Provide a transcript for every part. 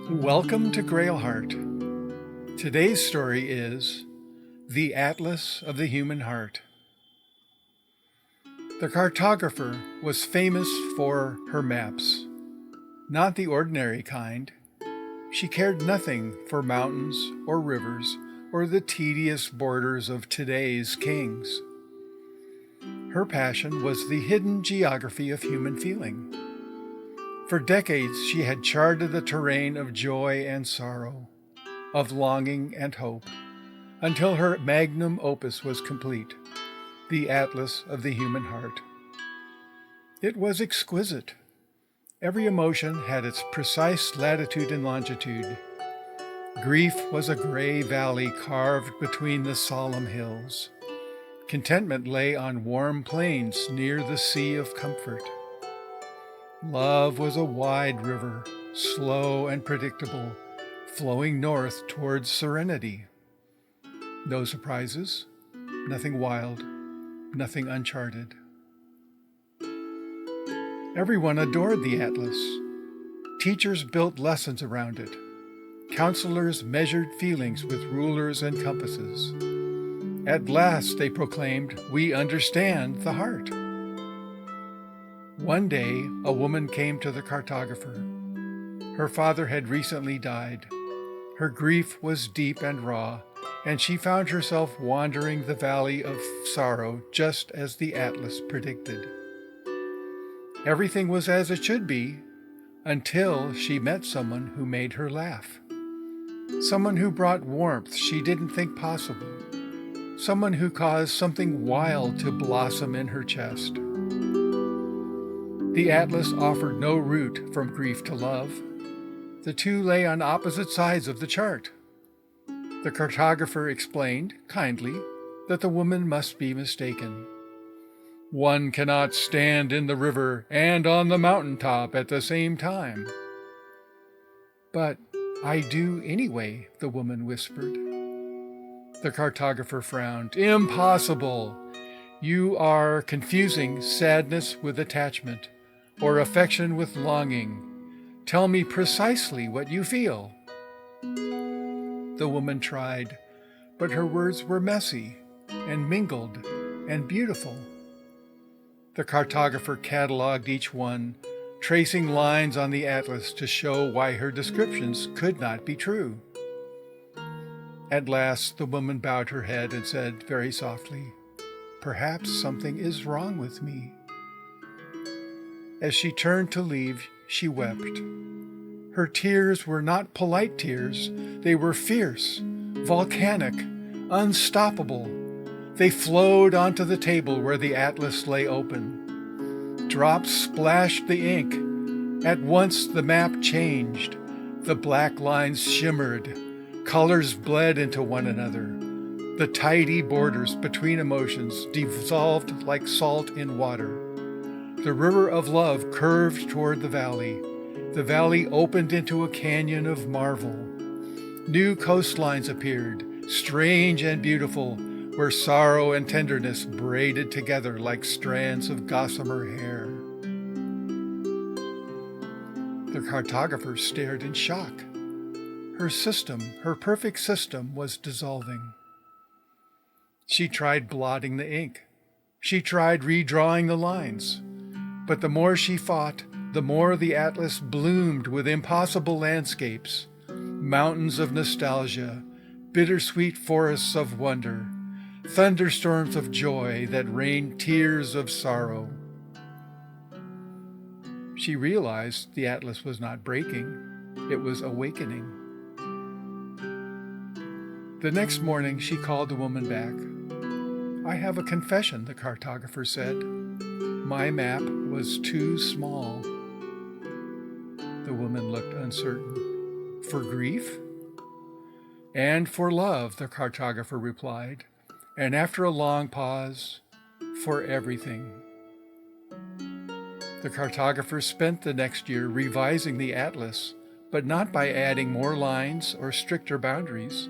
Welcome to GrailHeart. Today's story is The Atlas of the Human Heart. The cartographer was famous for her maps, not the ordinary kind. She cared nothing for mountains or rivers or the tedious borders of today's kings. Her passion was the hidden geography of human feeling. For decades, she had charted the terrain of joy and sorrow, of longing and hope, until her magnum opus was complete, the Atlas of the Human Heart. It was exquisite. Every emotion had its precise latitude and longitude. Grief was a gray valley carved between the solemn hills. Contentment lay on warm plains near the sea of comfort. Love was a wide river, slow and predictable, flowing north towards serenity. No surprises, nothing wild, nothing uncharted. Everyone adored the Atlas. Teachers built lessons around it. Counselors measured feelings with rulers and compasses. At last, they proclaimed, "We understand the heart." One day, a woman came to the cartographer. Her father had recently died. Her grief was deep and raw, and she found herself wandering the valley of sorrow just as the Atlas predicted. Everything was as it should be, until she met someone who made her laugh. Someone who brought warmth she didn't think possible. Someone who caused something wild to blossom in her chest. The Atlas offered no route from grief to love. The two lay on opposite sides of the chart. The cartographer explained, kindly, that the woman must be mistaken. One cannot stand in the river and on the mountaintop at the same time. "But I do anyway," the woman whispered. The cartographer frowned. "Impossible! You are confusing sadness with attachment, or affection with longing. Tell me precisely what you feel." The woman tried, but her words were messy and mingled and beautiful. The cartographer cataloged each one, tracing lines on the atlas to show why her descriptions could not be true. At last, the woman bowed her head and said very softly, "Perhaps something is wrong with me." As she turned to leave, she wept. Her tears were not polite tears. They were fierce, volcanic, unstoppable. They flowed onto the table where the atlas lay open. Drops splashed the ink. At once the map changed. The black lines shimmered. Colors bled into one another. The tidy borders between emotions dissolved like salt in water. The river of love curved toward the valley. The valley opened into a canyon of marvel. New coastlines appeared, strange and beautiful, where sorrow and tenderness braided together like strands of gossamer hair. The cartographer stared in shock. Her system, her perfect system, was dissolving. She tried blotting the ink. She tried redrawing the lines. But the more she fought, the more the atlas bloomed with impossible landscapes, mountains of nostalgia, bittersweet forests of wonder, thunderstorms of joy that rained tears of sorrow. She realized the atlas was not breaking, it was awakening. The next morning, she called the woman back. "I have a confession," the cartographer said. "My map was too small." The woman looked uncertain. "For grief?" "And for love," the cartographer replied, and after a long pause, "for everything." The cartographer spent the next year revising the atlas, but not by adding more lines or stricter boundaries.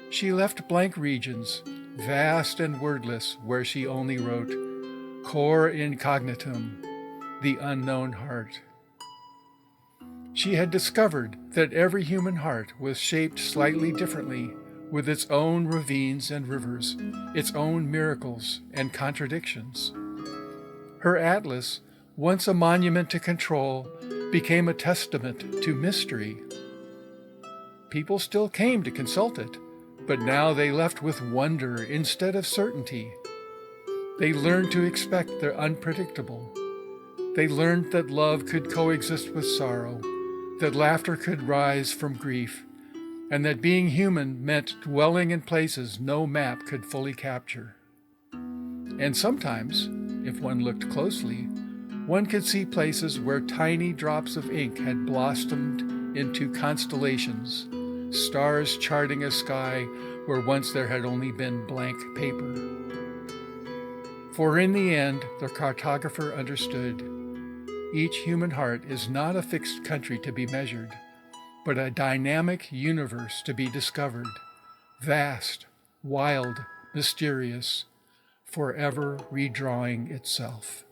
She left blank regions, vast and wordless, where she only wrote, "Cor incognitum," the unknown heart. She had discovered that every human heart was shaped slightly differently, with its own ravines and rivers, its own miracles and contradictions. Her atlas, once a monument to control, became a testament to mystery. People still came to consult it, but now they left with wonder instead of certainty. They learned to expect the unpredictable. They learned that love could coexist with sorrow, that laughter could rise from grief, and that being human meant dwelling in places no map could fully capture. And sometimes, if one looked closely, one could see places where tiny drops of ink had blossomed into constellations, stars charting a sky where once there had only been blank paper. For in the end, the cartographer understood, each human heart is not a fixed country to be measured, but a dynamic universe to be discovered, vast, wild, mysterious, forever redrawing itself.